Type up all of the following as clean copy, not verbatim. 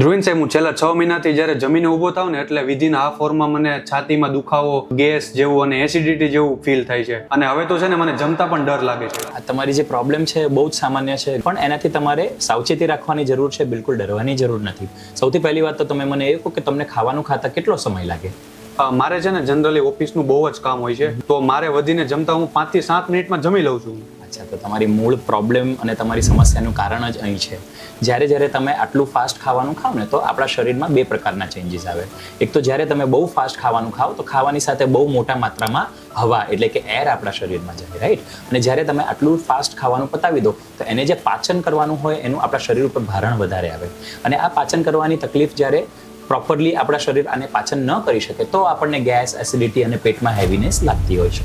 ધ્રુવીન સાહેબ, હું છેલ્લા 6 મહિનાથી જ્યારે જમીને ઊભો થાવ ને એટલે વિધિન હાફ અવરમાં મને છાતીમાં દુખાવો, ગેસ જેવું અને એસિડિટી જેવું ફીલ થાય છે. અને હવે તો છે ને મને જમતા પણ ડર લાગે છે. આ તમારી જે પ્રોબ્લેમ છે બહુ જ સામાન્ય છે, પણ એનાથી તમારે સાવચેતી રાખવાની જરૂર છે, બિલકુલ ડરવાની જરૂર નથી. સૌથી પહેલી વાત તો તમે મને એ કહો કે તમને ખાવાનું ખાતા કેટલો સમય લાગે? મારે છે ને જનરલી ઓફિસનું બહુ જ કામ હોય છે, તો મારે વધીને જમતા હું 5 થી 7 મિનિટમાં જમી લઉં છું. અચ્છા, તો તમારી મૂળ પ્રોબ્લેમ અને તમારી સમસ્યાનું કારણ જ અહીં છે. જ્યારે તમે આટલું ફાસ્ટ ખાવાનું ખાવ ને તો આપણા શરીરમાં બે પ્રકારના ચેન્જીસ આવે. એક તો જ્યારે તમે બહુ ફાસ્ટ ખાવાનું ખાઓ તો ખાવાની સાથે બહુ મોટા માત્રામાં હવા એટલે કે એર આપણા શરીરમાં જાય, રાઈટ? અને જ્યારે તમે આટલું ફાસ્ટ ખાવાનું પતાવી દો તો એને જે પાચન કરવાનું હોય એનું આપણા શરીર ઉપર ભારણ વધારે આવે. અને આ પાચન કરવાની તકલીફ જ્યારે પ્રોપરલી આપણા શરીર આને પાચન ન કરી શકે તો આપણને ગેસ, એસિડિટી અને પેટમાં હેવીનેસ લાગતી હોય છે,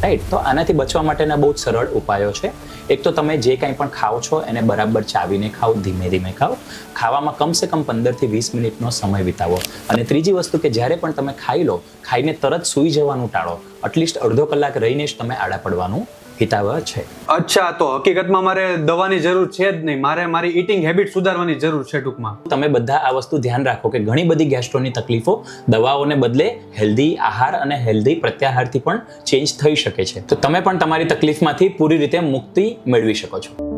રાઈટ? તો આનાથી બચવા માટેના બહુ જ સરળ ઉપાયો છે. એક તો તમે જે કંઈ પણ ખાઓ છો એને બરાબર ચાવીને ખાઓ, ધીમે ધીમે ખાઓ. ખાવામાં કમસે કમ 15 થી 20 મિનિટનો સમય વિતાવો. અને ત્રીજી વસ્તુ કે જ્યારે પણ તમે ખાઈ લો, ખાઈને તરત સૂઈ જવાનું ટાળો. એટલીસ્ટ અડધો કલાક રહીને જ તમે આડા પડવાનું હિતાવહ છે. અચ્છા, તો હકીકતમાં મારે દવાની જરૂર છે જ નહીં, મારે મારી ઈટિંગ હેબિટ સુધારવાની જરૂર છે ટૂંકમાં. તમે બધા આ વસ્તુ ધ્યાન રાખો કે ઘણી બધી ગેસ્ટ્રોની તકલીફો દવાઓને બદલે હેલ્ધી આહાર અને હેલ્ધી પ્રત્યાહારથી પણ ચેન્જ થઈ શકે છે. તો તમે પણ તમારી તકલીફમાંથી પૂરી રીતે મુક્તિ મેળવી શકો છો.